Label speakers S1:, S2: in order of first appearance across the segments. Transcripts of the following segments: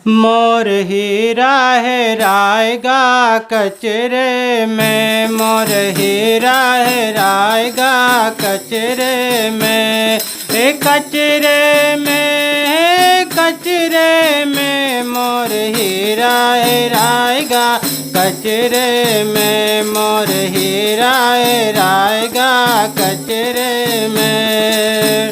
S1: मोर हीरा हेराएगा कचरे में, मोर हीरा हेराएगा कचरे में, कचरे में, कचरे में मोर हीरा हेराएगा कचरे में, मोर हीरा हेराएगा कचरे में।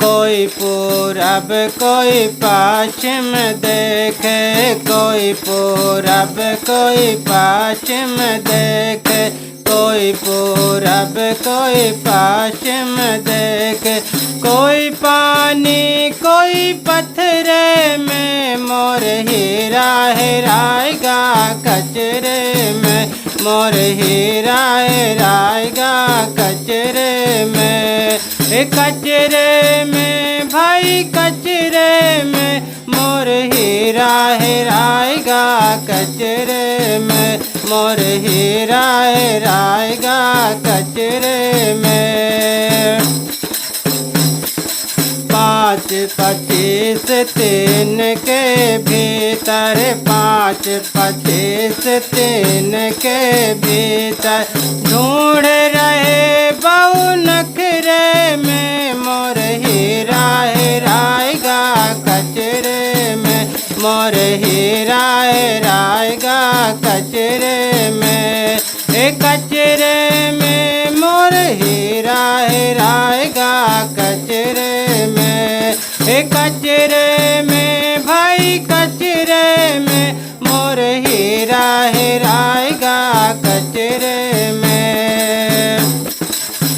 S1: कोई पूरब कोई पश्चिम देखे, कोई पूरब कोई पश्चिम देखे, कोई पूरब कोई पश्चिम देखे, कोई पानी कोई पत्थरे में, मोर हीरा हेराएगा कचरे में, मोर हीरा हेराएगा कचरे में, कचरे में भाई कचरे में, मोर हीरा हेराएगा कचरे में, मोर हीरा हेराएगा कचरे में। 5 25 3 के भीतर, 5 25 3 के भीतर, ढूंढ रहे बहु नखरे में, मोर हीरा हेराएगा कचरे में, मोर हीरा हेराएगा कचरे में, कचरे में मोर हीरा हेराएगा कचरे में, कचरे में भाई कचरे में, मोर हीरा हेराएगा कचरे में।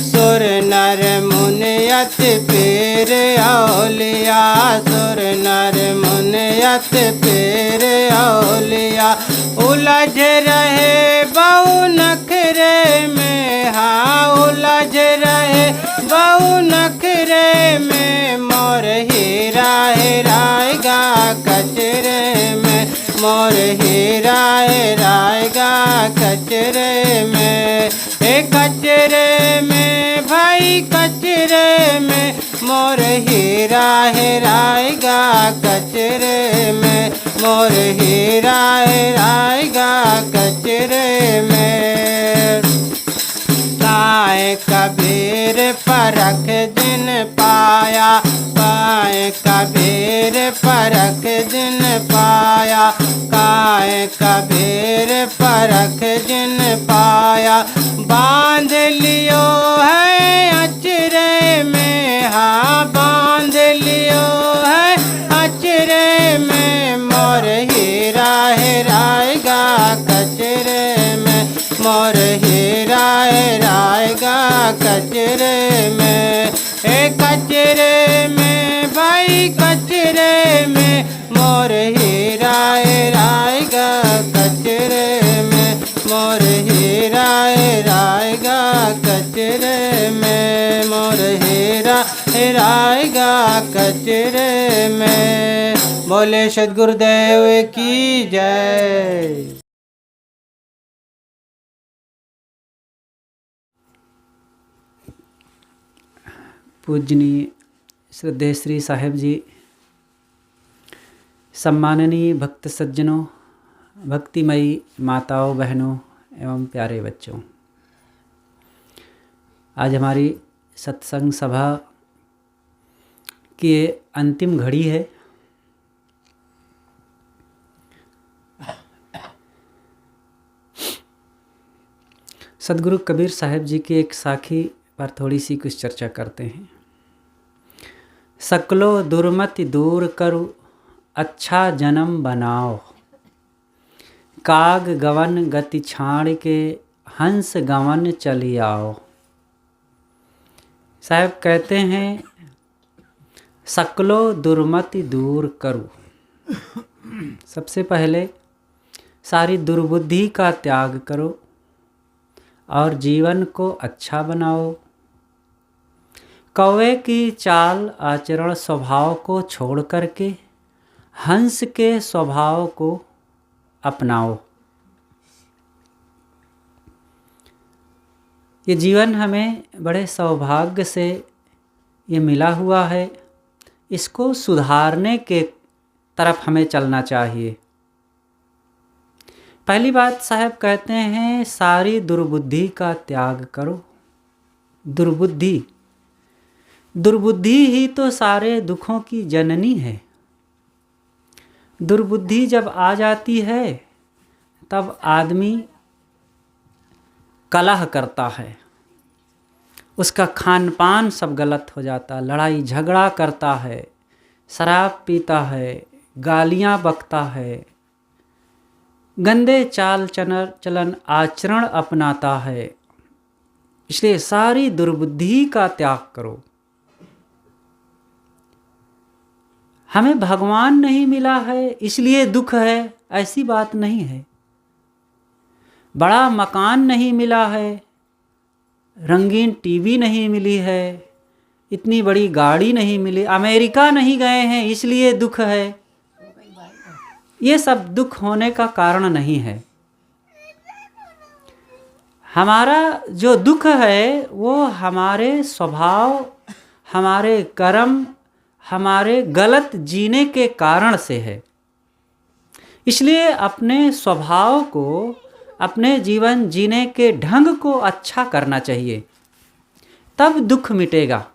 S1: सुर नर मुनियत पीर औलिया, सुर नर मुनियत पीर औलिया, उलझ रहे बहु नखरे में, हाँ उलझ रहे बहु नखरे में, मोर हीरा हेराएगा कचरे में, मोर हीरा हेराएगा कचरे में, कचरे में भाई कचरे में, मोर हीरा हेराएगा कचरे में, मोर हीरा हेराएगा कचरे में। पाए कबीर परख जिन पाया, पाए कबीर परख जिन पाया, काए कबीर परख जिन पाया, बांध लियो है अचरे में, हाँ बांध लियो है अचरे में, मोर हीरा हेराएगा कचरे में, मोर हीरा हेराएगा कचरे में, कचरे में भाई कचरे में, मोर हीरा हेराएगा कचरे में, मोर हीरा हेराएगा कचरे में, मोर हीरा हेराएगा कचरे में। बोले सद्गुरुदेव की जय।
S2: पूजनीय श्रद्धेय श्री साहेब जी, सम्माननीय भक्त सज्जनों, भक्तिमयी माताओं बहनों एवं प्यारे बच्चों, आज हमारी सत्संग सभा की ये अंतिम घड़ी है। सदगुरु कबीर साहेब जी की एक साखी पर थोड़ी सी कुछ चर्चा करते हैं। सकलो दुर्मति दूर करो, अच्छा जन्म बनाओ, काग गवन गति छाड़ के, हंस गवन चली आओ। साहब कहते हैं सकलो दुर्मति दूर करो, सबसे पहले सारी दुर्बुद्धि का त्याग करो और जीवन को अच्छा बनाओ। कौवे की चाल आचरण स्वभाव को छोड़ करके हंस के स्वभाव को अपनाओ। ये जीवन हमें बड़े सौभाग्य से ये मिला हुआ है, इसको सुधारने के तरफ हमें चलना चाहिए। पहली बात साहब कहते हैं, सारी दुर्बुद्धि का त्याग करो। दुर्बुद्धि, दुर्बुद्धि ही तो सारे दुखों की जननी है। दुर्बुद्धि जब आ जाती है तब आदमी कलह करता है, उसका खान पान सब गलत हो जाता, लड़ाई झगड़ा करता है, शराब पीता है, गालियाँ बकता है, गंदे चाल चलन आचरण अपनाता है। इसलिए सारी दुर्बुद्धि का त्याग करो। हमें भगवान नहीं मिला है इसलिए दुख है, ऐसी बात नहीं है। बड़ा मकान नहीं मिला है, रंगीन टीवी नहीं मिली है, इतनी बड़ी गाड़ी नहीं मिली, अमेरिका नहीं गए हैं इसलिए दुख है, ये सब दुख होने का कारण नहीं है। हमारा जो दुख है वो हमारे स्वभाव, हमारे कर्म, हमारे गलत जीने के कारण से है। इसलिए अपने स्वभाव को, अपने जीवन जीने के ढंग को अच्छा करना चाहिए, तब दुख मिटेगा।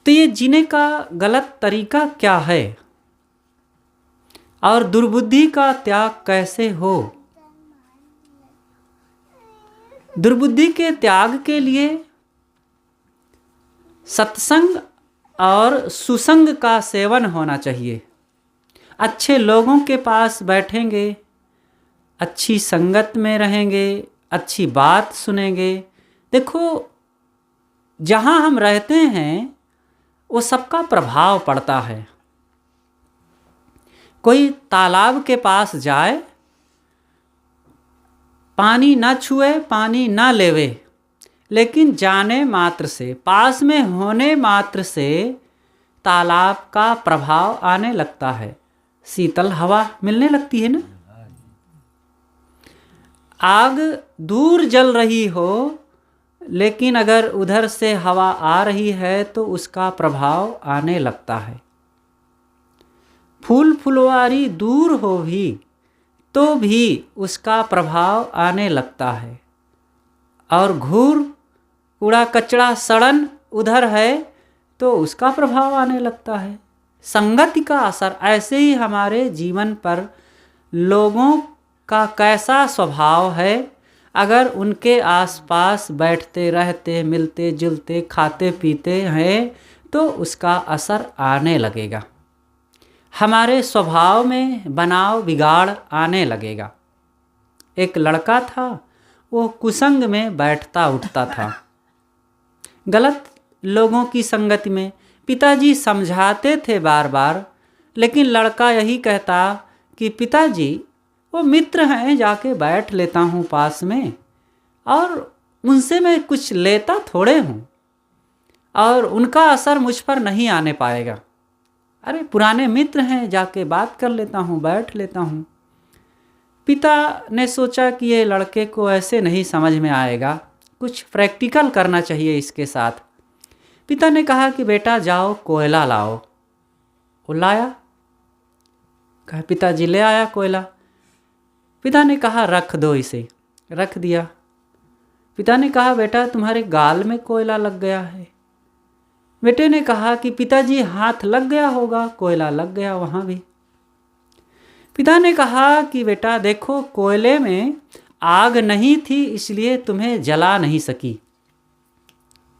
S2: तो ये जीने का गलत तरीका क्या है और दुर्बुद्धि का त्याग कैसे हो? दुर्बुद्धि के त्याग के लिए सत्संग और सुसंग का सेवन होना चाहिए। अच्छे लोगों के पास बैठेंगे, अच्छी संगत में रहेंगे, अच्छी बात सुनेंगे। देखो, जहाँ हम रहते हैं वो सबका प्रभाव पड़ता है। कोई तालाब के पास जाए, पानी न छुए, पानी न लेवे, लेकिन जाने मात्र से, पास में होने मात्र से तालाब का प्रभाव आने लगता है, शीतल हवा मिलने लगती है ना। आग दूर जल रही हो लेकिन अगर उधर से हवा आ रही है तो उसका प्रभाव आने लगता है। फूल फुलवारी दूर हो भी तो भी उसका प्रभाव आने लगता है। और घूर, कूड़ा कचरा, सड़न उधर है तो उसका प्रभाव आने लगता है। संगति का असर, ऐसे ही हमारे जीवन पर लोगों का कैसा स्वभाव है, अगर उनके आसपास बैठते रहते, मिलते जुलते, खाते पीते हैं तो उसका असर आने लगेगा। हमारे स्वभाव में बनाव बिगाड़ आने लगेगा। एक लड़का था, वो कुसंग में बैठता उठता था, गलत लोगों की संगति में। पिताजी समझाते थे बार बार, लेकिन लड़का यही कहता कि पिताजी वो मित्र हैं, जाके बैठ लेता हूँ पास में, और उनसे मैं कुछ लेता थोड़े हूँ और उनका असर मुझ पर नहीं आने पाएगा। अरे पुराने मित्र हैं, जाके बात कर लेता हूँ, बैठ लेता हूँ। पिता ने सोचा कि ये लड़के को ऐसे नहीं समझ में आएगा, कुछ प्रैक्टिकल करना चाहिए इसके साथ। पिता ने कहा कि बेटा जाओ कोयला लाओ। वो लाया, कहा पिताजी ले आया कोयला। पिता ने कहा रख दो इसे, रख दिया। पिता ने कहा बेटा तुम्हारे गाल में कोयला लग गया है। बेटे ने कहा कि पिताजी हाथ लग गया होगा, कोयला लग गया वहाँ भी। पिता ने कहा कि बेटा देखो, कोयले में आग नहीं थी इसलिए तुम्हें जला नहीं सकी,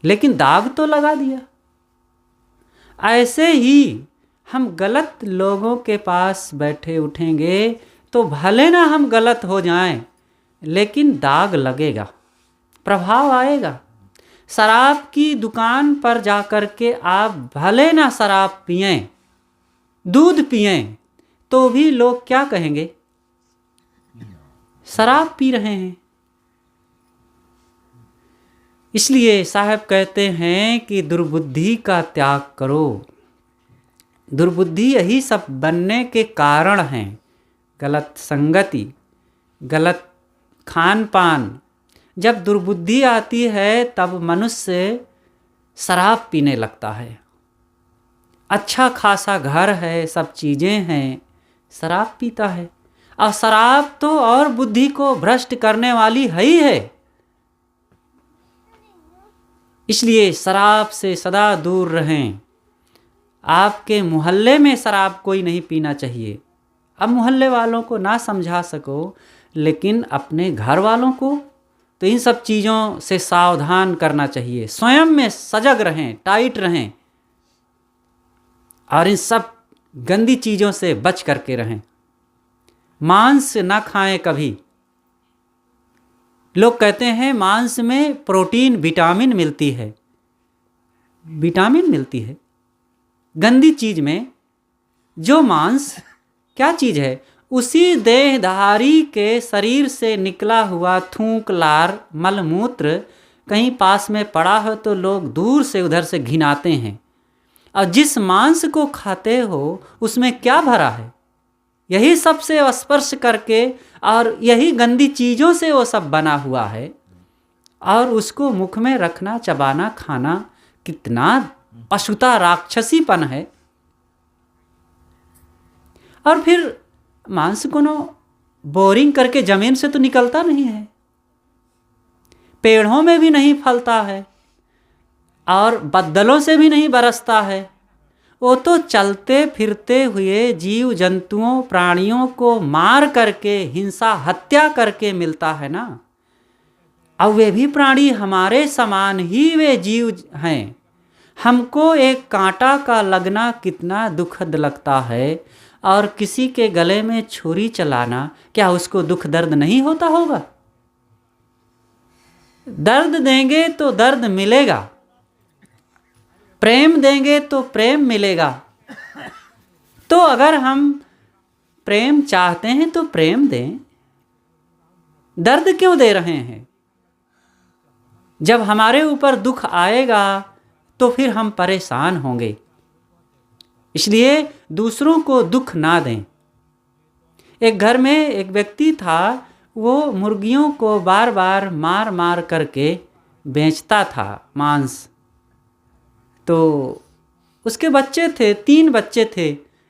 S2: लेकिन दाग तो लगा दिया। ऐसे ही हम गलत लोगों के पास बैठे उठेंगे तो भले ना हम गलत हो जाएं, लेकिन दाग लगेगा, प्रभाव आएगा। शराब की दुकान पर जाकर के आप भले ना शराब पिएं, दूध पिएं, तो भी लोग क्या कहेंगे? शराब पी रहे हैं। इसलिए साहब कहते हैं कि दुर्बुद्धि का त्याग करो। दुर्बुद्धि यही सब बनने के कारण हैं। गलत संगति, गलत खान पान। जब दुर्बुद्धि आती है तब मनुष्य शराब पीने लगता है, अच्छा खासा घर है, सब चीज़ें हैं, शराब पीता है। और शराब तो और बुद्धि को भ्रष्ट करने वाली है ही है। इसलिए शराब से सदा दूर रहें। आपके मोहल्ले में शराब कोई नहीं पीना चाहिए। अब मोहल्ले वालों को ना समझा सको, लेकिन अपने घर वालों को तो इन सब चीज़ों से सावधान करना चाहिए। स्वयं में सजग रहें, टाइट रहें, और इन सब गंदी चीज़ों से बच करके रहें। मांस ना खाएं कभी। लोग कहते हैं मांस में प्रोटीन, विटामिन मिलती है। विटामिन मिलती है गंदी चीज़ में। जो मांस क्या चीज़ है? उसी देहधारी के शरीर से निकला हुआ थूक, लार, मलमूत्र कहीं पास में पड़ा हो तो लोग दूर से उधर से घिनाते हैं। और जिस मांस को खाते हो उसमें क्या भरा है? यही सब से स्पर्श करके और यही गंदी चीज़ों से वो सब बना हुआ है। और उसको मुख में रखना, चबाना, खाना कितना पशुता, राक्षसीपन है। और फिर मांस को नो बोरिंग करके जमीन से तो निकलता नहीं है, पेड़ों में भी नहीं फलता है, और बद्दलों से भी नहीं बरसता है। वो तो चलते फिरते हुए जीव जंतुओं, प्राणियों को मार करके, हिंसा, हत्या करके मिलता है ना। अब वे भी प्राणी हमारे समान ही वे जीव हैं। हमको एक कांटा का लगना कितना दुखद लगता है, और किसी के गले में छुरी चलाना, क्या उसको दुख दर्द नहीं होता होगा? दर्द देंगे तो दर्द मिलेगा, प्रेम देंगे तो प्रेम मिलेगा। तो अगर हम प्रेम चाहते हैं तो प्रेम दें, दर्द क्यों दे रहे हैं? जब हमारे ऊपर दुख आएगा तो फिर हम परेशान होंगे। इसलिए दूसरों को दुख ना दें। एक घर में एक व्यक्ति था, वो मुर्गियों को बार बार मार मार करके बेचता था मांस। तो उसके बच्चे थे, 3 बच्चे थे।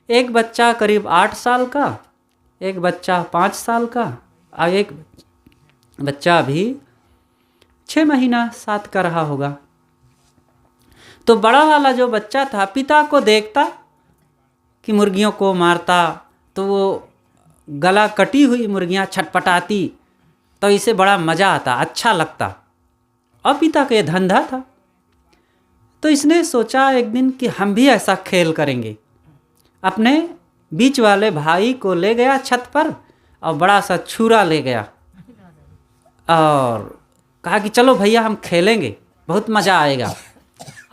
S2: एक बच्चा करीब 8 साल का, एक बच्चा 5 साल का, और एक बच्चा अभी 6 महीना 7 का रहा होगा। तो बड़ा वाला जो बच्चा था, पिता को देखता कि मुर्गियों को मारता, तो वो गला कटी हुई मुर्गियां छटपटाती, तो इसे बड़ा मज़ा आता, अच्छा लगता, और पिता का ये धंधा था। तो इसने सोचा एक दिन कि हम भी ऐसा खेल करेंगे। अपने बीच वाले भाई को ले गया छत पर, और बड़ा सा छुरा ले गया, और कहा कि चलो भैया हम खेलेंगे, बहुत मज़ा आएगा।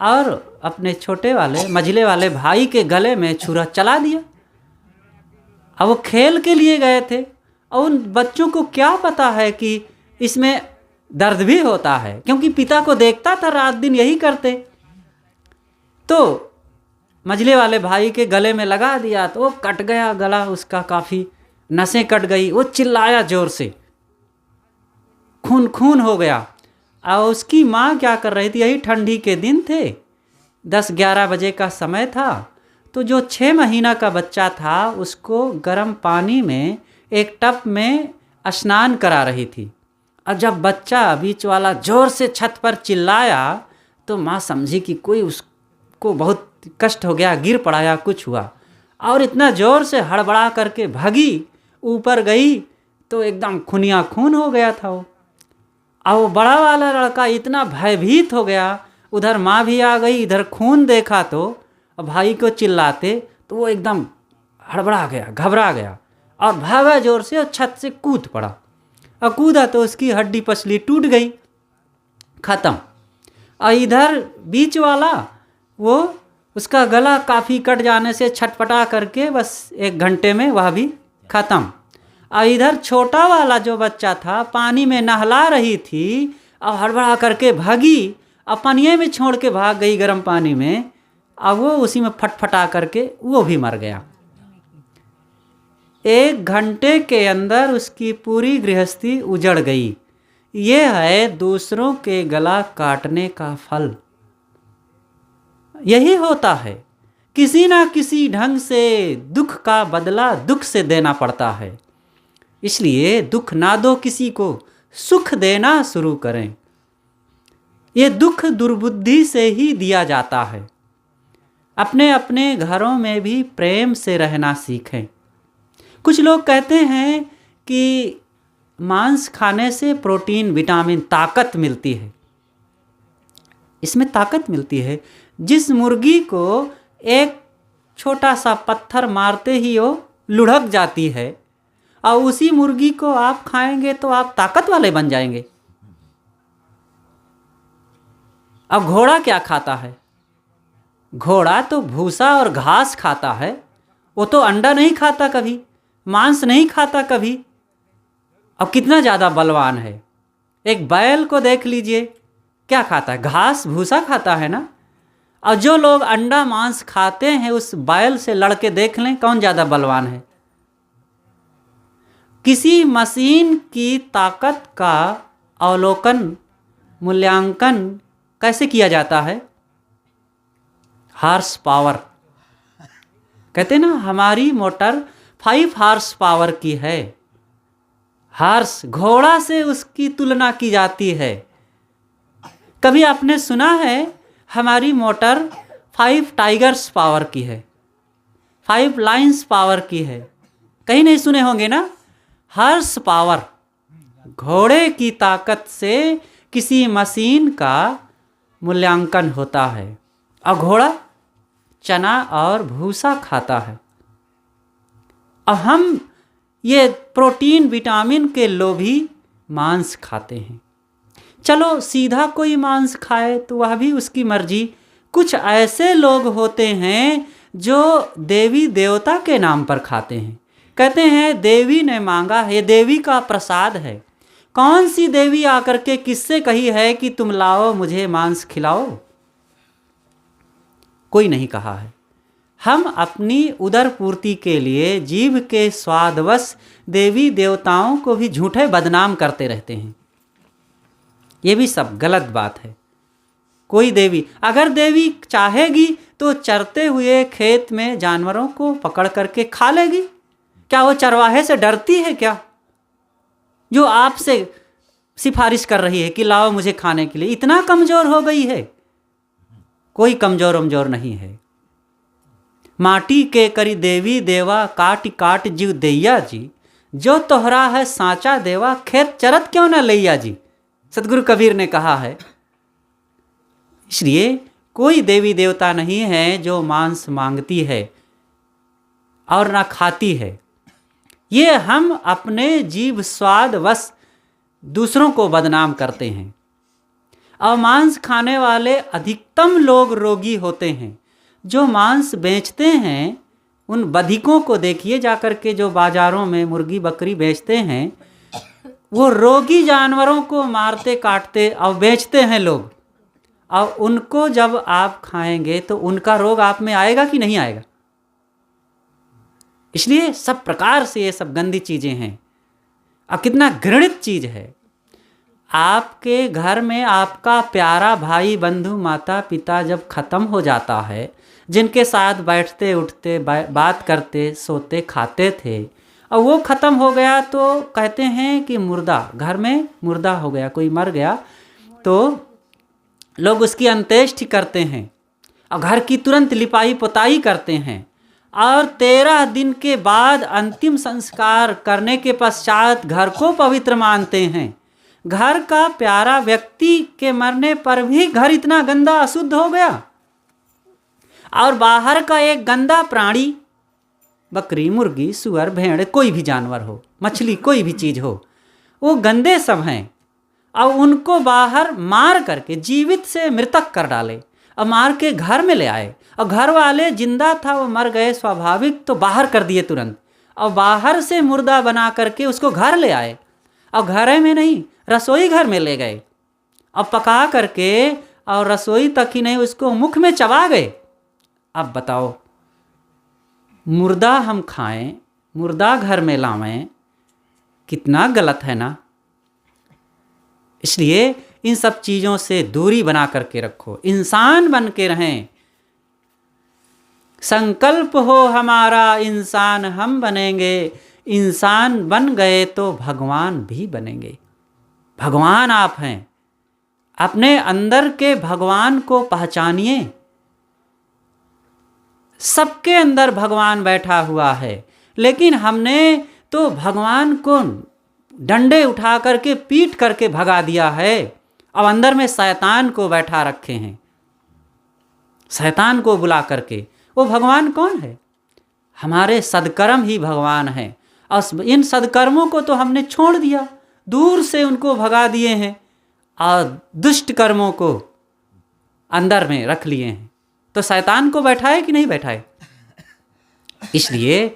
S2: और अपने छोटे वाले, मझले वाले भाई के गले में छुरा चला दिया। अब वो खेल के लिए गए थे, और उन बच्चों को क्या पता है कि इसमें दर्द भी होता है, क्योंकि पिता को देखता था रात दिन यही करते। तो मझले वाले भाई के गले में लगा दिया, तो वो कट गया गला उसका, काफ़ी नसें कट गई। वो चिल्लाया ज़ोर से, खून खून हो गया। और उसकी माँ क्या कर रही थी, यही ठंडी के दिन थे, 10-11 बजे का समय था। तो जो 6 महीना का बच्चा था उसको गर्म पानी में एक टब में स्नान करा रही थी। और जब बच्चा बीच वाला ज़ोर से छत पर चिल्लाया, तो माँ समझी कि कोई उसको बहुत कष्ट हो गया, गिर पड़ा या कुछ हुआ, और इतना ज़ोर से हड़बड़ा करके भागी, ऊपर गई तो एकदम खूनिया खून हो गया था वो। और वो बड़ा वाला लड़का इतना भयभीत हो गया, उधर माँ भी आ गई, इधर खून देखा तो भाई को चिल्लाते, तो वो एकदम हड़बड़ा गया, घबरा गया, और भागा जोर से और छत से कूद पड़ा। और कूदा तो उसकी हड्डी पसली टूट गई, ख़त्म। और इधर बीच वाला वो, उसका गला काफ़ी कट जाने से छटपटा करके बस 1 घंटे में वह भी ख़त्म। और इधर छोटा वाला जो बच्चा था, पानी में नहला रही थी, और हड़बड़ा करके भागी, और पानी में छोड़ के भाग गई गर्म पानी में, और वो उसी में फटफटा करके वो भी मर गया। 1 घंटे के अंदर उसकी पूरी गृहस्थी उजड़ गई। ये है दूसरों के गला काटने का फल। यही होता है किसी ना किसी ढंग से दुख का बदला दुख से देना पड़ता है। इसलिए दुख ना दो किसी को, सुख देना शुरू करें। ये दुख दुर्बुद्धि से ही दिया जाता है। अपने अपने घरों में भी प्रेम से रहना सीखें। कुछ लोग कहते हैं कि मांस खाने से प्रोटीन, विटामिन, ताकत मिलती है। इसमें ताकत मिलती है। जिस मुर्गी को एक छोटा सा पत्थर मारते ही वो लुढ़क जाती है, और उसी मुर्गी को आप खाएंगे तो आप ताकत वाले बन जाएंगे। अब घोड़ा क्या खाता है? घोड़ा तो भूसा और घास खाता है। वो तो अंडा नहीं खाता कभी, मांस नहीं खाता कभी। अब कितना ज़्यादा बलवान है। एक बैल को देख लीजिए, क्या खाता है? घास भूसा खाता है ना। और जो लोग अंडा मांस खाते हैं, उस बैल से लड़के देख लें कौन ज़्यादा बलवान है। किसी मशीन की ताकत का अवलोकन, मूल्यांकन कैसे किया जाता है? Horse power. कहते हैं ना, हमारी मोटर 5 हार्स पावर की है। हार्स, घोड़ा से उसकी तुलना की जाती है। कभी आपने सुना है हमारी मोटर 5 टाइगर्स पावर की है, 5 लायंस पावर की है? कहीं नहीं सुने होंगे ना। हार्स पावर, घोड़े की ताकत से किसी मशीन का मूल्यांकन होता है। और घोड़ा चना और भूसा खाता है। और हम ये प्रोटीन, विटामिन के लोभी मांस खाते हैं। चलो सीधा कोई मांस खाए तो वह भी उसकी मर्जी। कुछ ऐसे लोग होते हैं जो देवी देवता के नाम पर खाते हैं। कहते हैं देवी ने मांगा है, ये देवी का प्रसाद है। कौन सी देवी आकर के किससे कही है कि तुम लाओ मुझे मांस खिलाओ? कोई नहीं कहा है। हम अपनी उदर पूर्ति के लिए जीभ के स्वादवश देवी देवताओं को भी झूठे बदनाम करते रहते हैं। ये भी सब गलत बात है। कोई देवी, अगर देवी चाहेगी तो चरते हुए खेत में जानवरों को पकड़ करके खा लेगी। क्या वो चरवाहे से डरती है क्या, जो आपसे सिफारिश कर रही है कि लाओ मुझे खाने के लिए? इतना कमज़ोर हो गई है? कोई कमज़ोर उमजोर नहीं है। माटी के करी देवी देवा, काट काट जीव दैया जी। जो तोहरा है साचा देवा, खेत चरत क्यों ना लैया जी। सतगुरु कबीर ने कहा है। इसलिए कोई देवी देवता नहीं है जो मांस मांगती है और ना खाती है। ये हम अपने जीव स्वाद वश दूसरों को बदनाम करते हैं। और मांस खाने वाले अधिकतम लोग रोगी होते हैं। जो मांस बेचते हैं उन बधिकों को देखिए जाकर के, जो बाजारों में मुर्गी बकरी बेचते हैं, वो रोगी जानवरों को मारते काटते और बेचते हैं लोग। और उनको जब आप खाएंगे तो उनका रोग आप में आएगा कि नहीं आएगा? इसलिए सब प्रकार से ये सब गंदी चीज़ें हैं। अब कितना घृणित चीज़ है। आपके घर में आपका प्यारा भाई, बंधु, माता पिता जब ख़त्म हो जाता है, जिनके साथ बैठते उठते बात करते सोते खाते थे, और वो ख़त्म हो गया तो कहते हैं कि मुर्दा, घर में मुर्दा हो गया, कोई मर गया तो लोग उसकी अंत्येष्टि करते हैं और घर की तुरंत लिपाई पुताई करते हैं। और 13 दिन के बाद अंतिम संस्कार करने के पश्चात घर को पवित्र मानते हैं। घर का प्यारा व्यक्ति के मरने पर भी घर इतना गंदा अशुद्ध हो गया। और बाहर का एक गंदा प्राणी, बकरी, मुर्गी, सुअर, भेड़, कोई भी जानवर हो, मछली, कोई भी चीज़ हो, वो गंदे सब हैं। और उनको बाहर मार करके जीवित से मृतक कर डाले और मार के घर में ले आए। और घर वाले, जिंदा था वो मर गए स्वाभाविक, तो बाहर कर दिए तुरंत। और बाहर से मुर्दा बना करके उसको घर ले आए, और घर में नहीं, रसोई घर में ले गए और पका करके, और रसोई तक ही नहीं, उसको मुख में चबा गए। अब बताओ, मुर्दा हम खाएं, मुर्दा घर में लावें, कितना गलत है ना। इसलिए इन सब चीज़ों से दूरी बना करके रखो, इंसान बन के रहें। संकल्प हो हमारा इंसान हम बनेंगे, इंसान बन गए तो भगवान भी बनेंगे। भगवान आप हैं, अपने अंदर के भगवान को पहचानिए। सबके अंदर भगवान बैठा हुआ है, लेकिन हमने तो भगवान को डंडे उठा करके पीट करके भगा दिया है। अब अंदर में शैतान को बैठा रखे हैं, शैतान को बुला करके। वो भगवान कौन है? हमारे सद्कर्म ही भगवान है। और इन सद्कर्मों को तो हमने छोड़ दिया, दूर से उनको भगा दिए हैं और दुष्ट कर्मों को अंदर में रख लिए हैं। तो शैतान को बैठाए कि नहीं बैठाए? इसलिए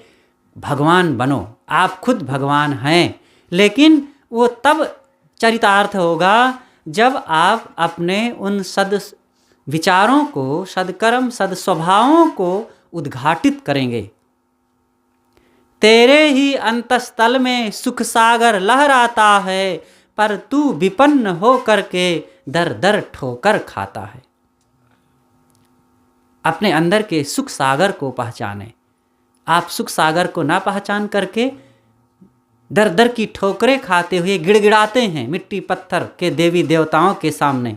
S2: भगवान बनो। आप खुद भगवान हैं, लेकिन वो तब चरितार्थ होगा जब आप अपने उन सद विचारों को, सदकर्म, सदस्वभावों को उद्घाटित करेंगे। तेरे ही अंतस्थल में सुख सागर लहराता है, पर तू विपन्न हो करके दर दर ठोकर खाता है। अपने अंदर के सुख सागर को पहचाने। आप सुख सागर को ना पहचान करके दर दर की ठोकरें खाते हुए गिड़गिड़ाते हैं मिट्टी पत्थर के देवी देवताओं के सामने।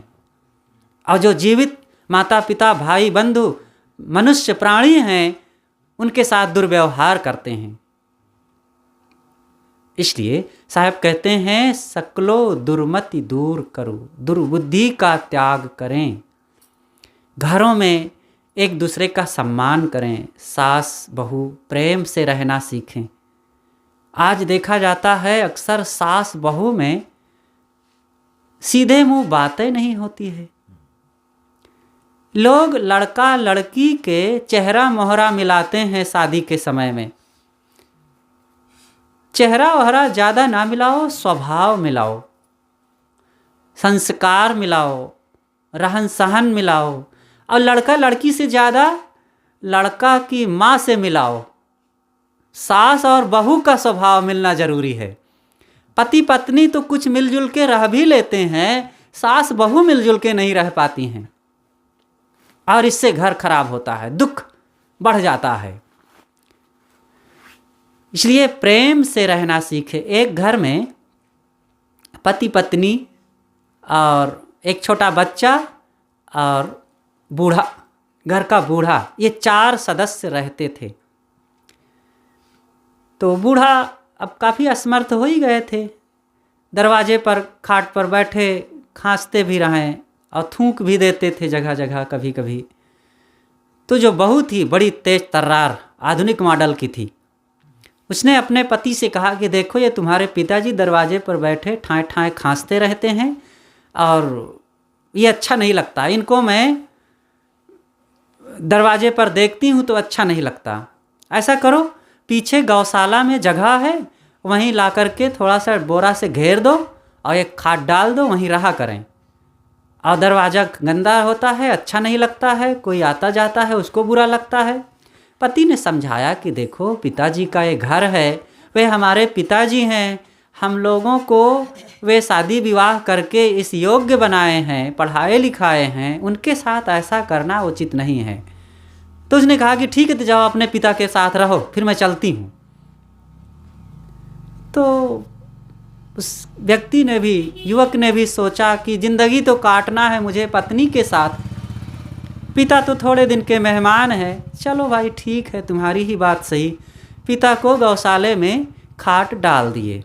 S2: और जो जीवित माता पिता भाई बंधु मनुष्य प्राणी हैं, उनके साथ दुर्व्यवहार करते हैं। इसलिए साहब कहते हैं, सकलो दुर्मति दूर करो, दुर्बुद्धि का त्याग करें। घरों में एक दूसरे का सम्मान करें, सास बहू प्रेम से रहना सीखें। आज देखा जाता है अक्सर सास बहू में सीधे मुंह बातें नहीं होती है। लोग लड़का लड़की के चेहरा मोहरा मिलाते हैं शादी के समय में। चेहरा वहरा ज़्यादा ना मिलाओ, स्वभाव मिलाओ, संस्कार मिलाओ, रहन सहन मिलाओ। और लड़का लड़की से ज़्यादा लड़का की माँ से मिलाओ। सास और बहू का स्वभाव मिलना ज़रूरी है। पति पत्नी तो कुछ मिलजुल के रह भी लेते हैं, सास बहू मिलजुल के नहीं रह पाती हैं, और इससे घर खराब होता है, दुख बढ़ जाता है। इसलिए प्रेम से रहना सीखे। एक घर में पति पत्नी और एक छोटा बच्चा और बूढ़ा, घर का बूढ़ा, ये 4 सदस्य रहते थे। तो बूढ़ा अब काफ़ी असमर्थ हो ही गए थे। दरवाजे पर खाट पर बैठे खांसते भी रहें और थूक भी देते थे जगह जगह कभी कभी। तो जो बहू थी बड़ी तेज तर्रार आधुनिक मॉडल की थी। उसने अपने पति से कहा कि देखो, ये तुम्हारे पिताजी दरवाजे पर बैठे ठाए ठाए खांसते रहते हैं और ये अच्छा नहीं लगता। इनको मैं दरवाजे पर देखती हूँ तो अच्छा नहीं लगता। ऐसा करो, पीछे गौशाला में जगह है, वहीं ला करके थोड़ा सा बोरा से घेर दो और एक खाट डाल दो, वहीं रहा करें। और दरवाज़ा गंदा होता है, अच्छा नहीं लगता है, कोई आता जाता है उसको बुरा लगता है। पति ने समझाया कि देखो, पिताजी का ये घर है, वे हमारे पिताजी हैं, हम लोगों को वे शादी विवाह करके इस योग्य बनाए हैं, पढ़ाए लिखाए हैं, उनके साथ ऐसा करना उचित नहीं है। तो उसने कहा कि ठीक है, तो जाओ अपने पिता के साथ रहो, फिर मैं चलती हूँ। तो उस व्यक्ति ने भी, युवक ने भी सोचा कि ज़िंदगी तो काटना है मुझे पत्नी के साथ, पिता तो थोड़े दिन के मेहमान हैं, चलो भाई ठीक है, तुम्हारी ही बात सही। पिता को गौशाले में खाट डाल दिए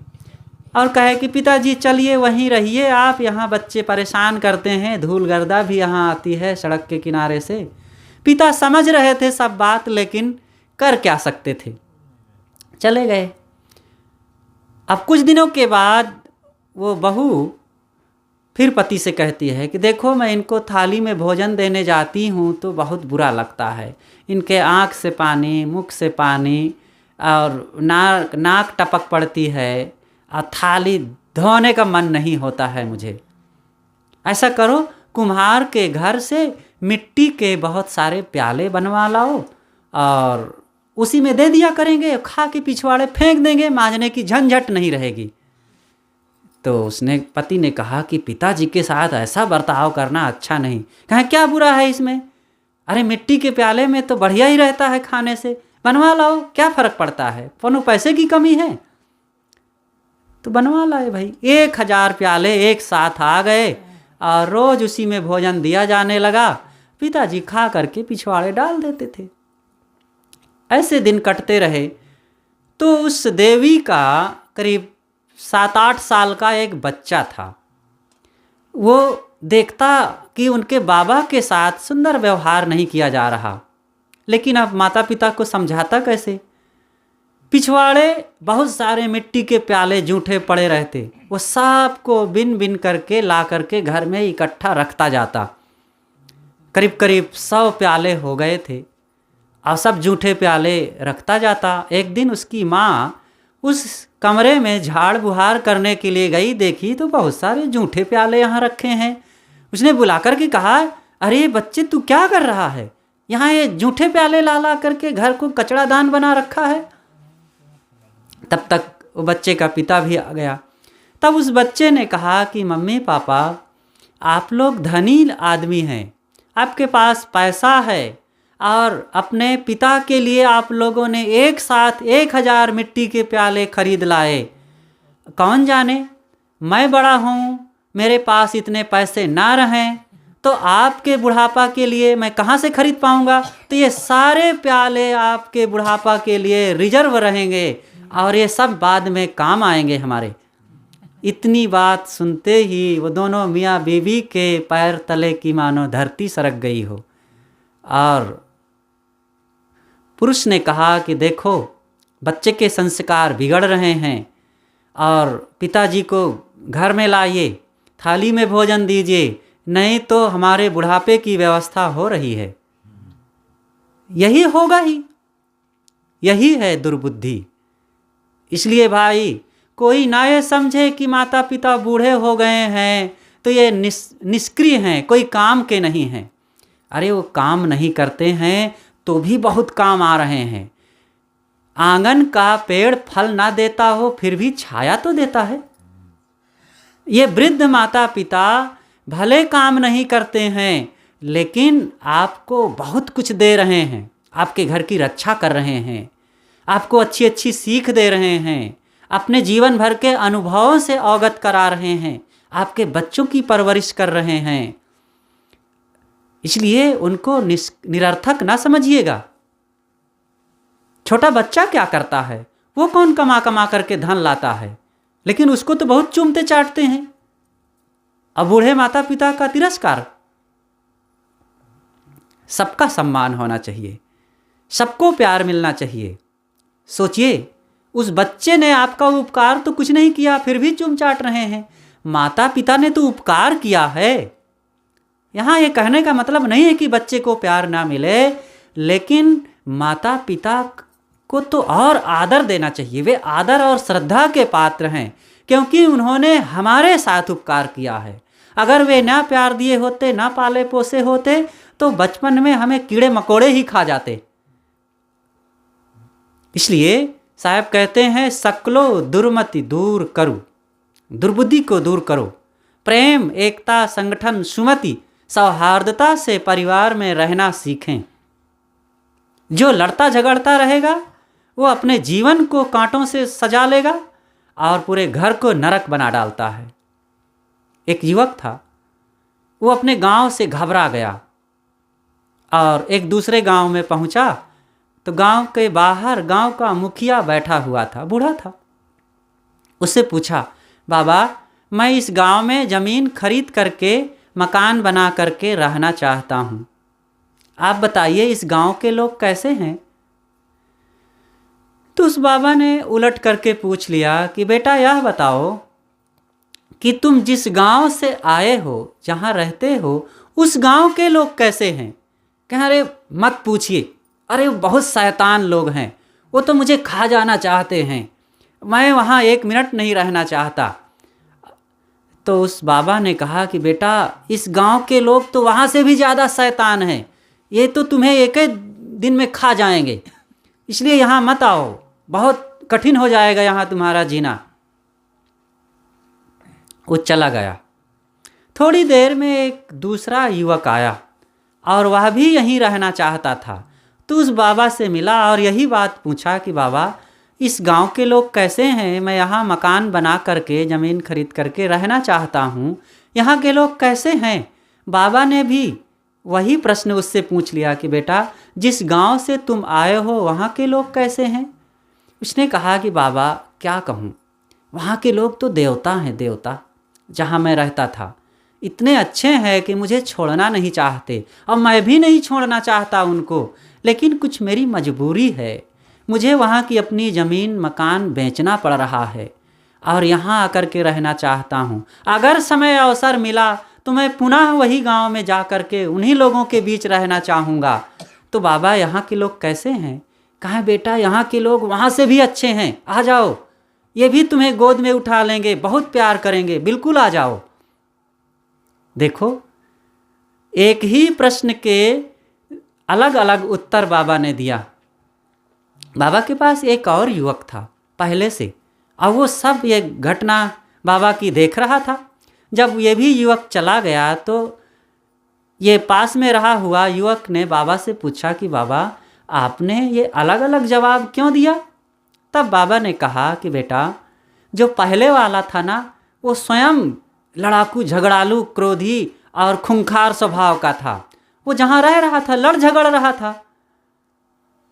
S2: और कहे कि पिताजी चलिए वहीं रहिए आप, यहाँ बच्चे परेशान करते हैं, धूल गर्दा भी यहाँ आती है सड़क के किनारे से। पिता समझ रहे थे सब बात, लेकिन कर क्या सकते थे, चले गए। अब कुछ दिनों के बाद वो बहू फिर पति से कहती है कि देखो, मैं इनको थाली में भोजन देने जाती हूँ तो बहुत बुरा लगता है, इनके आँख से पानी, मुख से पानी और नाक टपक पड़ती है और थाली धोने का मन नहीं होता है मुझे। ऐसा करो, कुम्हार के घर से मिट्टी के बहुत सारे प्याले बनवा लाओ और उसी में दे दिया करेंगे, खा के पिछवाड़े फेंक देंगे, मांजने की झंझट नहीं रहेगी। तो उसने, पति ने कहा कि पिताजी के साथ ऐसा बर्ताव करना अच्छा नहीं। कहा क्या बुरा है इसमें, अरे मिट्टी के प्याले में तो बढ़िया ही रहता है खाने से, बनवा लाओ, क्या फ़र्क पड़ता है, कोनो पैसे की कमी है। तो बनवा लाए भाई। 1000 प्याले एक साथ आ गए और रोज़ उसी में भोजन दिया जाने लगा। पिताजी खा करके पिछवाड़े डाल देते थे। ऐसे दिन कटते रहे। तो उस देवी का करीब 7-8 साल का एक बच्चा था। वो देखता कि उनके बाबा के साथ सुंदर व्यवहार नहीं किया जा रहा, लेकिन अब माता पिता को समझाता कैसे। पिछवाड़े बहुत सारे मिट्टी के प्याले जूठे पड़े रहते, वो सब को बिन बिन करके ला करके घर में इकट्ठा रखता जाता। करीब करीब 100 प्याले हो गए थे और सब जूठे प्याले रखता जाता। एक दिन उसकी माँ उस कमरे में झाड़ बुहार करने के लिए गई, देखी तो बहुत सारे जूठे प्याले यहाँ रखे हैं। उसने बुला कर के कहा, अरे बच्चे तू क्या कर रहा है, यहाँ ये जूठे प्याले ला ला करके घर को कचड़ादान बना रखा है। तब तक वो बच्चे का पिता भी आ गया। तब उस बच्चे ने कहा कि मम्मी पापा, आप लोग धनी आदमी हैं, आपके पास पैसा है और अपने पिता के लिए आप लोगों ने एक साथ 1000 मिट्टी के प्याले खरीद लाए। कौन जाने मैं बड़ा हूँ, मेरे पास इतने पैसे ना रहें तो आपके बुढ़ापा के लिए मैं कहाँ से खरीद पाऊँगा। तो ये सारे प्याले आपके बुढ़ापा के लिए रिजर्व रहेंगे और ये सब बाद में काम आएंगे हमारे। इतनी बात सुनते ही वो दोनों मियाँ बीवी के पैर तले की मानो धरती सरक गई हो। और पुरुष ने कहा कि देखो बच्चे के संस्कार बिगड़ रहे हैं और पिताजी को घर में लाइए, थाली में भोजन दीजिए, नहीं तो हमारे बुढ़ापे की व्यवस्था हो रही है। यही होगा ही, यही है दुर्बुद्धि। इसलिए भाई कोई ना ये समझे कि माता पिता बूढ़े हो गए हैं तो ये निष्क्रिय हैं, कोई काम के नहीं हैं। अरे वो काम नहीं करते हैं तो भी बहुत काम आ रहे हैं। आंगन का पेड़ फल ना देता हो फिर भी छाया तो देता है। ये वृद्ध माता पिता भले काम नहीं करते हैं लेकिन आपको बहुत कुछ दे रहे हैं, आपके घर की रक्षा कर रहे हैं, आपको अच्छी अच्छी सीख दे रहे हैं, अपने जीवन भर के अनुभवों से अवगत करा रहे हैं, आपके बच्चों की परवरिश कर रहे हैं। इसलिए उनको निरर्थक ना समझिएगा। छोटा बच्चा क्या करता है, वो कौन कमा कमा करके धन लाता है, लेकिन उसको तो बहुत चूमते चाटते हैं। अब बूढ़े माता पिता का तिरस्कार। सबका सम्मान होना चाहिए, सबको प्यार मिलना चाहिए। सोचिए उस बच्चे ने आपका उपकार तो कुछ नहीं किया फिर भी चूम चाट रहे हैं। माता पिता ने तो उपकार किया है। यहाँ ये कहने का मतलब नहीं है कि बच्चे को प्यार ना मिले, लेकिन माता पिता को तो और आदर देना चाहिए। वे आदर और श्रद्धा के पात्र हैं क्योंकि उन्होंने हमारे साथ उपकार किया है। अगर वे ना प्यार दिए होते, ना पाले पोसे होते तो बचपन में हमें कीड़े मकोड़े ही खा जाते। इसलिए साहब कहते हैं, सकलो दुर्मति दूर करो, दुर्बुद्धि को दूर करो, प्रेम एकता संगठन सुमति सौहार्दता से परिवार में रहना सीखें। जो लड़ता झगड़ता रहेगा वो अपने जीवन को कांटों से सजा लेगा और पूरे घर को नरक बना डालता है। एक युवक था, वो अपने गांव से घबरा गया और एक दूसरे गांव में पहुंचा तो गांव के बाहर गांव का मुखिया बैठा हुआ था, बूढ़ा था। उससे पूछा, बाबा मैं इस गांव में ज़मीन खरीद करके मकान बना करके रहना चाहता हूँ, आप बताइए इस गांव के लोग कैसे हैं। तो उस बाबा ने उलट करके पूछ लिया कि बेटा यह बताओ कि तुम जिस गांव से आए हो, जहाँ रहते हो, उस गांव के लोग कैसे हैं। कह अरे मत पूछिए, अरे बहुत शैतान लोग हैं, वो तो मुझे खा जाना चाहते हैं, मैं वहाँ 1 मिनट नहीं रहना चाहता। तो उस बाबा ने कहा कि बेटा इस गांव के लोग तो वहाँ से भी ज़्यादा शैतान हैं, ये तो तुम्हें एक ही दिन में खा जाएंगे, इसलिए यहाँ मत आओ, बहुत कठिन हो जाएगा यहाँ तुम्हारा जीना। वो चला गया। थोड़ी देर में एक दूसरा युवक आया, और वह भी यहीं रहना चाहता था। तो उस बाबा से मिला और यही बात पूछा कि बाबा, इस गांव के लोग कैसे हैं? मैं यहाँ मकान बना करके, ज़मीन खरीद करके रहना चाहता हूँ, यहाँ के लोग कैसे हैं? बाबा ने भी वही प्रश्न उससे पूछ लिया कि बेटा, जिस गांव से तुम आए हो वहाँ के लोग कैसे हैं? उसने कहा कि बाबा क्या कहूँ, वहाँ के लोग तो देवता हैं, देवता। जहाँ मैं रहता था इतने अच्छे हैं कि मुझे छोड़ना नहीं चाहते, और मैं भी नहीं छोड़ना चाहता उनको, लेकिन कुछ मेरी मजबूरी है। मुझे वहाँ की अपनी ज़मीन मकान बेचना पड़ रहा है और यहाँ आकर के रहना चाहता हूँ। अगर समय अवसर मिला तो मैं पुनः वही गांव में जा कर के उन्हीं लोगों के बीच रहना चाहूँगा। तो बाबा, यहाँ के लोग कैसे हैं? कहा बेटा, यहाँ के लोग वहाँ से भी अच्छे हैं, आ जाओ, ये भी तुम्हें गोद में उठा लेंगे, बहुत प्यार करेंगे, बिल्कुल आ जाओ। देखो, एक ही प्रश्न के अलग अलग उत्तर बाबा ने दिया। बाबा के पास एक और युवक था पहले से, और वो सब ये घटना बाबा की देख रहा था। जब ये भी युवक चला गया तो ये पास में रहा हुआ युवक ने बाबा से पूछा कि बाबा, आपने ये अलग अलग जवाब क्यों दिया? तब बाबा ने कहा कि बेटा, जो पहले वाला था ना, वो स्वयं लड़ाकू, झगड़ालू, क्रोधी और खूंखार स्वभाव का था। वो जहाँ रह रहा था लड़ झगड़ रहा था,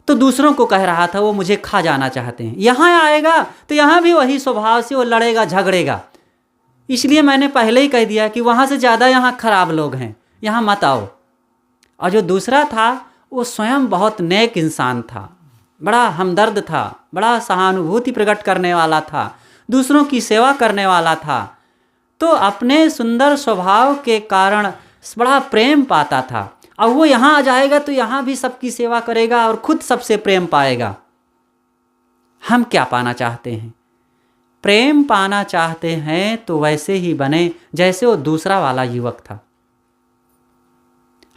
S2: तो दूसरों को कह रहा था वो मुझे खा जाना चाहते हैं। यहाँ आएगा तो यहाँ भी वही स्वभाव से वो लड़ेगा, झगड़ेगा। इसलिए मैंने पहले ही कह दिया कि वहाँ से ज़्यादा यहाँ खराब लोग हैं, यहाँ मत आओ। और जो दूसरा था वो स्वयं बहुत नेक इंसान था, बड़ा हमदर्द था, बड़ा सहानुभूति प्रकट करने वाला था, दूसरों की सेवा करने वाला था। तो अपने सुंदर स्वभाव के कारण बड़ा प्रेम पाता था, और वो यहाँ आ जाएगा तो यहाँ भी सबकी सेवा करेगा और खुद सबसे प्रेम पाएगा। हम क्या पाना चाहते हैं? प्रेम पाना चाहते हैं तो वैसे ही बने जैसे वो दूसरा वाला युवक था।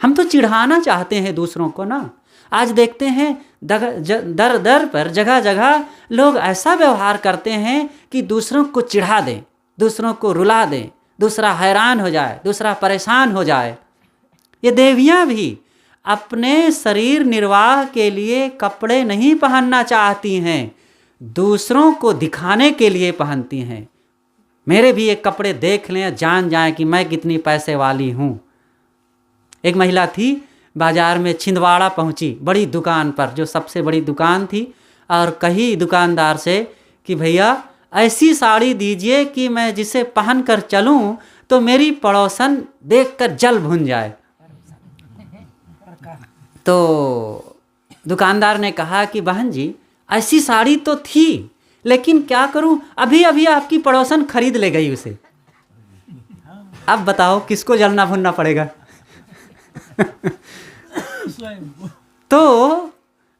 S2: हम तो चिढ़ाना चाहते हैं दूसरों को ना। आज देखते हैं दर दर पर, जगह जगह लोग ऐसा व्यवहार करते हैं कि दूसरों को चिढ़ा दें, दूसरों को रुला दें, दूसरा हैरान हो जाए, दूसरा परेशान हो जाए। ये देवियाँ भी अपने शरीर निर्वाह के लिए कपड़े नहीं पहनना चाहती हैं, दूसरों को दिखाने के लिए पहनती हैं। मेरे भी ये कपड़े देख लें, जान जाएं कि मैं कितनी पैसे वाली हूँ। एक महिला थी, बाज़ार में छिंदवाड़ा पहुँची, बड़ी दुकान पर, जो सबसे बड़ी दुकान थी, और कही दुकानदार से कि भैया ऐसी साड़ी दीजिए कि मैं जिसे पहन कर चलूँ तो मेरी पड़ोसन देखकर जल भुन जाए। तो दुकानदार ने कहा कि बहन जी, ऐसी साड़ी तो थी, लेकिन क्या करूं, अभी अभी आपकी पड़ोसन खरीद ले गई उसे। अब बताओ किसको जलना भुनना पड़ेगा? तो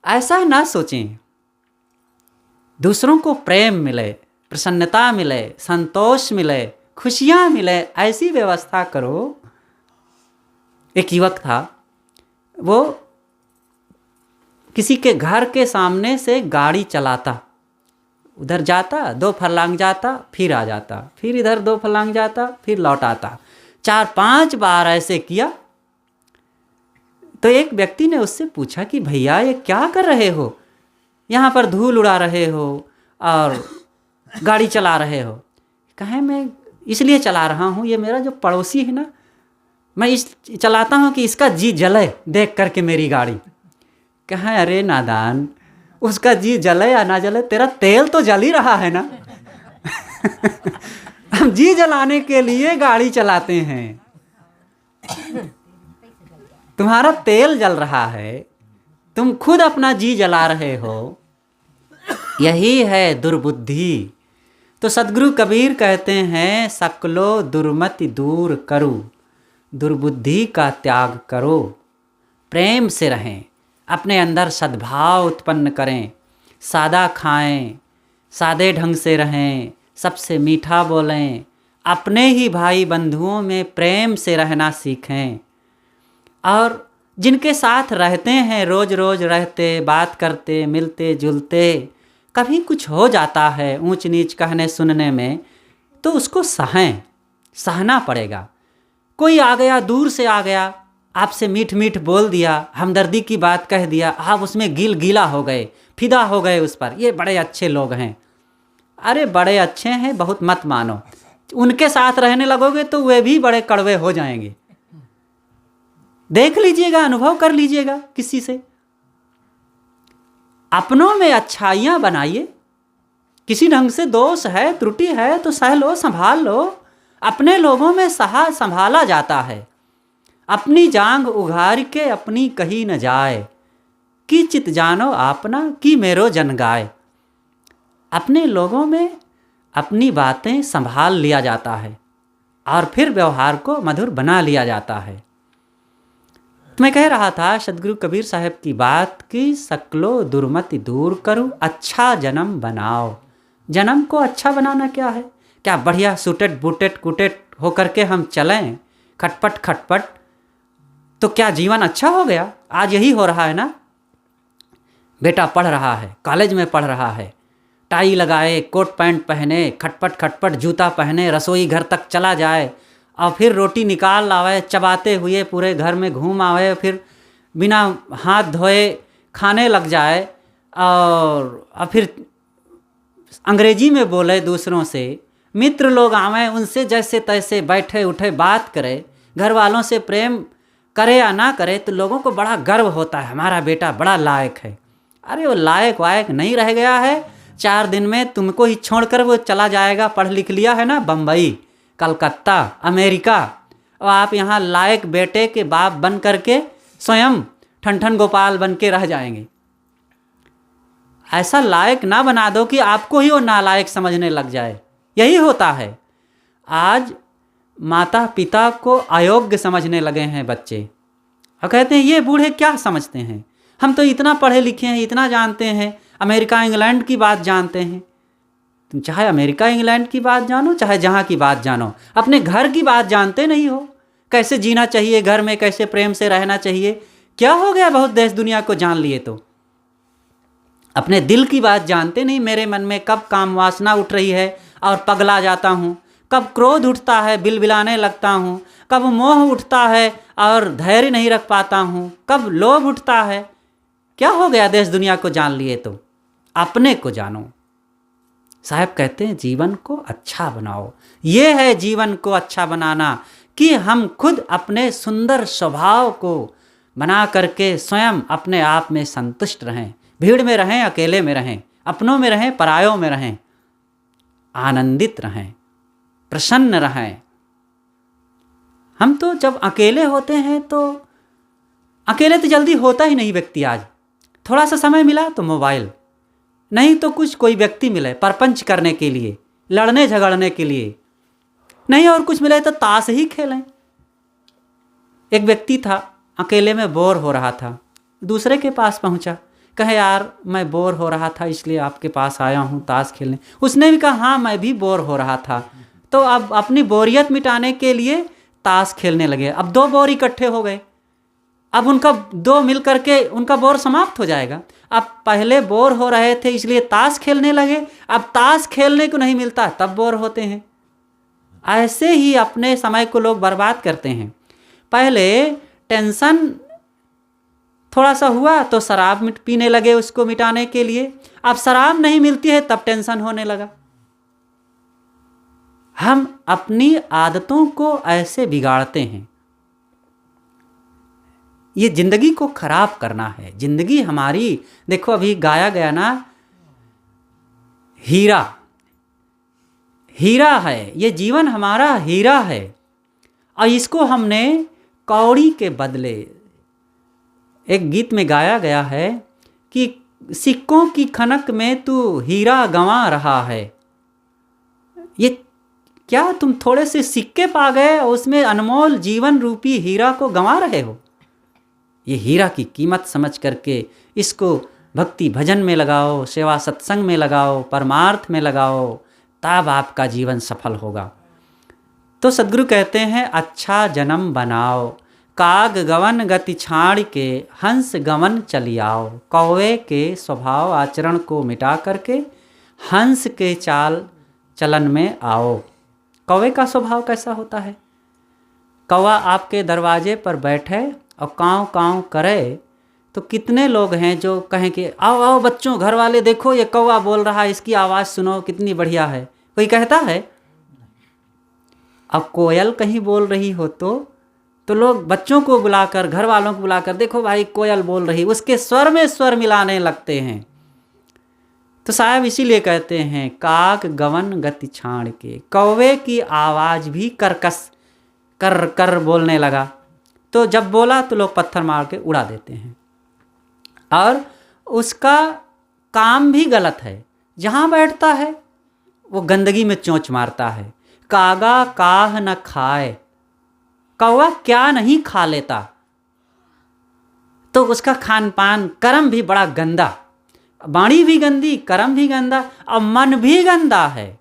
S2: ऐसा ना सोचें। दूसरों को प्रेम मिले, प्रसन्नता मिले, संतोष मिले, खुशियां मिले, ऐसी व्यवस्था करो। एक युवक था, वो किसी के घर के सामने से गाड़ी चलाता, उधर जाता, 2 फरलांग जाता, फिर आ जाता, फिर इधर 2 फरलांग जाता, फिर लौट आता। 4-5 बार ऐसे किया। तो एक व्यक्ति ने उससे पूछा कि भैया ये क्या कर रहे हो, यहाँ पर धूल उड़ा रहे हो और गाड़ी चला रहे हो? कहे मैं इसलिए चला रहा हूँ, ये मेरा जो पड़ोसी है ना, मैं इस चलाता हूँ कि इसका जी जले देख करके मेरी गाड़ी। कहे अरे नादान, उसका जी जले या ना जले, तेरा तेल तो जल ही रहा है ना। हम जी जलाने के लिए गाड़ी चलाते हैं, तुम्हारा तेल जल रहा है, तुम खुद अपना जी जला रहे हो। यही है दुर्बुद्धि। तो सद्गुरु कबीर कहते हैं, सकलो दुर्मति दूर करो, दुर्बुद्धि का त्याग करो, प्रेम से रहें, अपने अंदर सद्भाव उत्पन्न करें, सादा खाएं, सादे ढंग से रहें, सबसे मीठा बोलें, अपने ही भाई बंधुओं में प्रेम से रहना सीखें। और जिनके साथ रहते हैं, रोज़ रोज़ रहते, बात करते, मिलते जुलते, कभी कुछ हो जाता है ऊंच नीच कहने सुनने में, तो उसको सहना पड़ेगा। कोई आ गया, दूर से आ गया, आपसे मीठ मीठ बोल दिया, हमदर्दी की बात कह दिया, आप उसमें गीला हो गए, फिदा हो गए उस पर, ये बड़े अच्छे लोग हैं। अरे बड़े अच्छे हैं बहुत मत मानो, उनके साथ रहने लगोगे तो वे भी बड़े कड़वे हो जाएंगे। देख लीजिएगा, अनुभव कर लीजिएगा किसी से। अपनों में अच्छाइयाँ बनाइए, किसी ढंग से दोष है, त्रुटि है तो सह लो, संभाल लो। अपने लोगों में संभाला जाता है। अपनी जांग उघार के अपनी कही न जाए, कि चित जानो आपना कि मेरो जन गाए। अपने लोगों में अपनी बातें संभाल लिया जाता है और फिर व्यवहार को मधुर बना लिया जाता है। तो मैं कह रहा था सदगुरु कबीर साहब की बात कि सकलो दुर्मति दूर करो, अच्छा जन्म बनाओ। जन्म को अच्छा बनाना क्या है? क्या बढ़िया सूटेड बूटेड कुटेड होकर के हम चलें खटपट खटपट तो क्या जीवन अच्छा हो गया? आज यही हो रहा है ना। बेटा पढ़ रहा है, कॉलेज में पढ़ रहा है, टाई लगाए, कोट पैंट पहने, खटपट खटपट जूता पहने, रसोई घर तक चला जाए और फिर रोटी निकाल लावे, चबाते हुए पूरे घर में घूम आवे, फिर बिना हाथ धोए खाने लग जाए और फिर अंग्रेजी में बोले दूसरों से। मित्र लोग आवे, उनसे जैसे तैसे बैठे उठे बात करे, घर वालों से प्रेम करे या ना करे तो लोगों को बड़ा गर्व होता है, हमारा बेटा बड़ा लायक है। अरे वो लायक वायक नहीं रह गया है, 4 दिन में तुमको ही छोड़कर वो चला जाएगा। पढ़ लिख लिया है ना, बम्बई, कलकत्ता, अमेरिका, और आप यहाँ लायक बेटे के बाप बन करके स्वयं ठन गोपाल बन के रह जाएंगे। ऐसा लायक ना बना दो कि आपको ही वो नालायक समझने लग जाए। यही होता है। आज माता पिता को अयोग्य समझने लगे हैं बच्चे और कहते हैं ये बूढ़े क्या समझते हैं, हम तो इतना पढ़े लिखे हैं, इतना जानते हैं, अमेरिका इंग्लैंड की बात जानते हैं। तुम चाहे अमेरिका इंग्लैंड की बात जानो, चाहे जहाँ की बात जानो, अपने घर की बात जानते नहीं हो। कैसे जीना चाहिए घर में, कैसे प्रेम से रहना चाहिए। क्या हो गया बहुत देश दुनिया को जान लिए तो अपने दिल की बात जानते नहीं। मेरे मन में कब काम वासना उठ रही है और पगला जाता हूँ, कब क्रोध उठता है बिलबिलाने लगता हूँ, कब मोह उठता है और धैर्य नहीं रख पाता हूँ, कब लोभ उठता है। क्या हो गया देश दुनिया को जान लिए तो अपने को जानो। साहब कहते हैं जीवन को अच्छा बनाओ। ये है जीवन को अच्छा बनाना कि हम खुद अपने सुंदर स्वभाव को बना करके स्वयं अपने आप में संतुष्ट रहें। भीड़ में रहें, अकेले में रहें, अपनों में रहें, परायों में रहें, आनंदित रहें, प्रसन्न रहें। हम तो जब अकेले होते हैं तो अकेले तो जल्दी होता ही नहीं व्यक्ति। आज थोड़ा सा समय मिला तो मोबाइल, नहीं तो कुछ कोई व्यक्ति मिले परपंच करने के लिए, लड़ने झगड़ने के लिए, नहीं और कुछ मिले तो ताश ही खेलें। एक व्यक्ति था अकेले में बोर हो रहा था, दूसरे के पास पहुंचा, कहे यार मैं बोर हो रहा था इसलिए आपके पास आया हूँ ताश खेलने। उसने भी कहा हाँ मैं भी बोर हो रहा था। तो अब अपनी बोरियत मिटाने के लिए ताश खेलने लगे। अब 2 बोर इकट्ठे हो गए, अब उनका 2 मिल करके उनका बोर समाप्त हो जाएगा। अब पहले बोर हो रहे थे इसलिए ताश खेलने लगे, अब ताश खेलने को नहीं मिलता तब बोर होते हैं। ऐसे ही अपने समय को लोग बर्बाद करते हैं। पहले टेंशन थोड़ा सा हुआ तो शराब पीने लगे उसको मिटाने के लिए, अब शराब नहीं मिलती है तब टेंशन होने लगा। हम अपनी आदतों को ऐसे बिगाड़ते हैं। ये जिंदगी को खराब करना है। जिंदगी हमारी देखो अभी गाया गया ना, हीरा हीरा है, ये जीवन हमारा हीरा है और इसको हमने कौड़ी के बदले, एक गीत में गाया गया है कि सिक्कों की खनक में तू हीरा गंवा रहा है। ये क्या तुम थोड़े से सिक्के पा गए और उसमें अनमोल जीवन रूपी हीरा को गंवा रहे हो? ये हीरा की कीमत समझ करके इसको भक्ति भजन में लगाओ, सेवा सत्संग में लगाओ, परमार्थ में लगाओ, तब आपका जीवन सफल होगा। तो सद्गुरु कहते हैं अच्छा जन्म बनाओ, काग गवन गति छाड़ के हंस गवन चली आओ। कौवे के स्वभाव आचरण को मिटा करके हंस के चाल चलन में आओ। कौवे का स्वभाव कैसा होता है? कौवा आपके दरवाजे पर बैठे और काँव काँव करे तो कितने लोग हैं जो कहें कि आओ आओ बच्चों, घर वाले देखो ये कौवा बोल रहा है, इसकी आवाज़ सुनो कितनी बढ़िया है। कोई कहता है? अब कोयल कहीं बोल रही हो तो लोग बच्चों को बुलाकर, घर वालों को बुलाकर, देखो भाई कोयल बोल रही, उसके स्वर में स्वर मिलाने लगते हैं। तो साहब इसीलिए कहते हैं काग गवन गति छाण के, कौवे की आवाज़ भी कर्कश कर कर बोलने लगा। तो जब बोला तो लोग पत्थर मार के उड़ा देते हैं। और उसका काम भी गलत है, जहाँ बैठता है वो गंदगी में चोंच मारता है। कागा काह न खाए, कौवा क्या नहीं खा लेता। तो उसका खान पान कर्म भी बड़ा गंदा, वाणी भी गंदी, कर्म भी गंदा और मन भी गंदा है।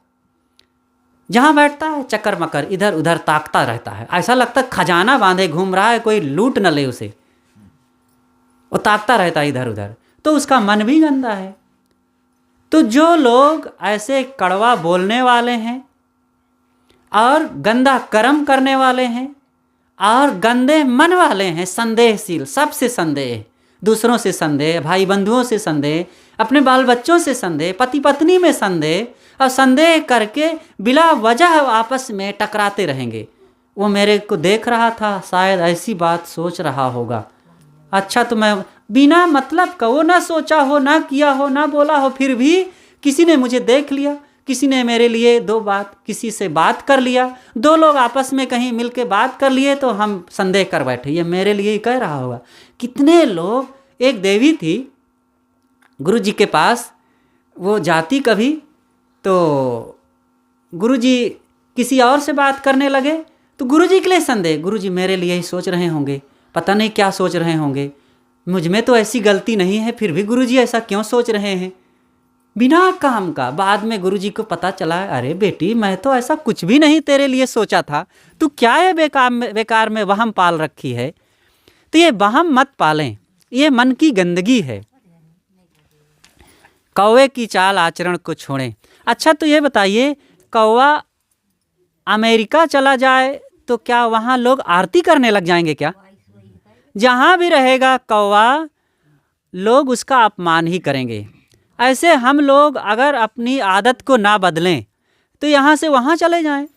S2: जहाँ बैठता है चक्कर मकर इधर उधर ताकता रहता है, ऐसा लगता है खजाना बांधे घूम रहा है, कोई लूट न ले उसे, वो ताकता रहता है इधर उधर। तो उसका मन भी गंदा है। तो जो लोग ऐसे कड़वा बोलने वाले हैं और गंदा कर्म करने वाले हैं और गंदे मन वाले हैं, संदेहशील, सबसे संदेह, दूसरों से संदेह, भाई बंधुओं से संदेह, अपने बाल बच्चों से संदेह, पति पत्नी में संदेह, और संदेह करके बिला वजह आपस में टकराते रहेंगे। वो मेरे को देख रहा था, शायद ऐसी बात सोच रहा होगा। अच्छा, तो मैं बिना मतलब का वो ना सोचा हो, ना किया हो, ना बोला हो, फिर भी किसी ने मुझे देख लिया, किसी ने मेरे लिए किसी से बात कर लिया, दो लोग आपस में कहीं मिल के बात कर लिए तो हम संदेह कर बैठे, ये मेरे लिए ही कह रहा होगा। कितने लोग, एक देवी थी गुरु जी के पास, वो जाती कभी तो गुरु जी किसी और से बात करने लगे तो गुरु जी के लिए संदेह, गुरु जी मेरे लिए ही सोच रहे होंगे, पता नहीं क्या सोच रहे होंगे, मुझ में तो ऐसी गलती नहीं है, फिर भी गुरु जी ऐसा क्यों सोच रहे हैं, बिना काम का। बाद में गुरु जी को पता चला, अरे बेटी मैं तो ऐसा कुछ भी नहीं तेरे लिए सोचा था, तू क्या है बेकार में वहम पाल रखी है। तो ये वहम मत पालें, ये मन की गंदगी है। कौवे की चाल आचरण को छोड़ें। अच्छा, तो ये बताइए, कौवा अमेरिका चला जाए तो क्या वहाँ लोग आरती करने लग जाएंगे क्या? जहाँ भी रहेगा कौवा, लोग उसका अपमान ही करेंगे। ऐसे हम लोग अगर अपनी आदत को ना बदलें तो यहाँ से वहाँ चले जाएं,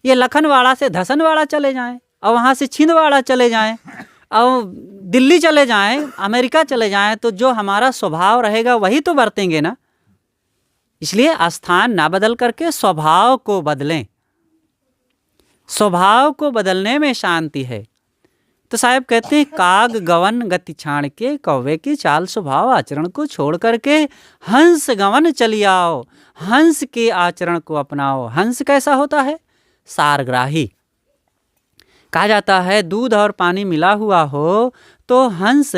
S2: ये लखनवाड़ा से धसनवाड़ा चले जाएं, और वहाँ से छिंदवाड़ा चले जाएं, और दिल्ली चले जाएं, अमेरिका चले जाएं, तो जो हमारा स्वभाव रहेगा वही तो बरतेंगे ना। इसलिए स्थान ना बदल करके स्वभाव को बदलें, स्वभाव को बदलने में शांति है। तो साहब कहते हैं काग गवन गति छाण के, कौवे की चाल स्वभाव आचरण को छोड़ करके हंस गवन चली आओ, हंस के आचरण को अपनाओ। हंस कैसा होता है? सारग्राही। कहा जाता है दूध और पानी मिला हुआ हो तो हंस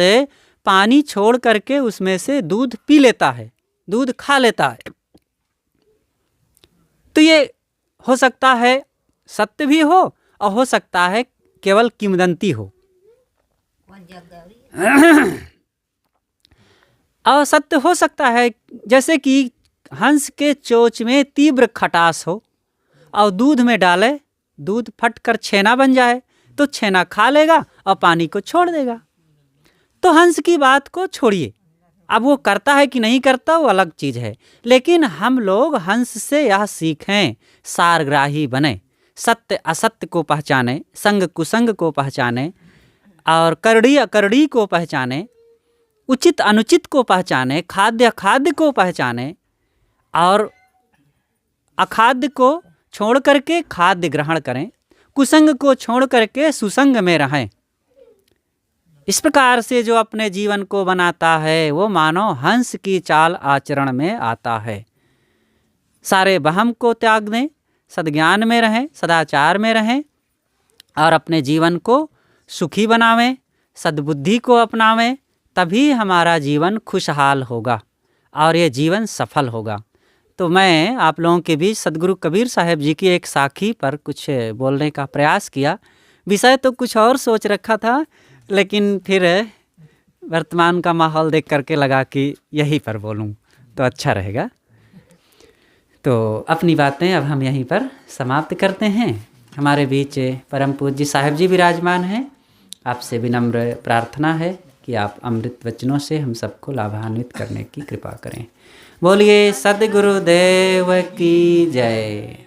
S2: पानी छोड़ करके उसमें से दूध पी लेता है, दूध खा लेता है। तो ये हो सकता है सत्य भी हो और हो सकता है केवल किंवदंती हो। और सत्य हो सकता है, जैसे कि हंस के चोंच में तीव्र खटास हो और दूध में डाले, दूध फटकर छेना बन जाए तो छेना खा लेगा और पानी को छोड़ देगा। तो हंस की बात को छोड़िए, अब वो करता है कि नहीं करता वो अलग चीज़ है, लेकिन हम लोग हंस से यह सीखें, सारग्राही बने, सत्य असत्य को पहचाने, संग कुसंग को पहचाने, और करड़ी अकरड़ी को पहचाने, उचित अनुचित को पहचाने, खाद्य अखाद्य को पहचाने, और अखाद्य को छोड़ करके खाद्य ग्रहण करें, कुसंग को छोड़ करके सुसंग में रहें। इस प्रकार से जो अपने जीवन को बनाता है वो मानो हंस की चाल आचरण में आता है। सारे वहम को त्याग दें, सद्ज्ञान में रहें, सदाचार में रहें, और अपने जीवन को सुखी बनावें, सद्बुद्धि को अपनावें, तभी हमारा जीवन खुशहाल होगा और ये जीवन सफल होगा। तो मैं आप लोगों के बीच सदगुरु कबीर साहब जी की एक साखी पर कुछ बोलने का प्रयास किया। विषय तो कुछ और सोच रखा था, लेकिन फिर वर्तमान का माहौल देख करके लगा कि यहीं पर बोलूं तो अच्छा रहेगा। तो अपनी बातें अब हम यहीं पर समाप्त करते हैं। हमारे बीच परम पूज्य साहब जी विराजमान हैं, आपसे विनम्र प्रार्थना है कि आप अमृत वचनों से हम सबको लाभान्वित करने की कृपा करें। बोलिए सद्गुरुदेव की जय।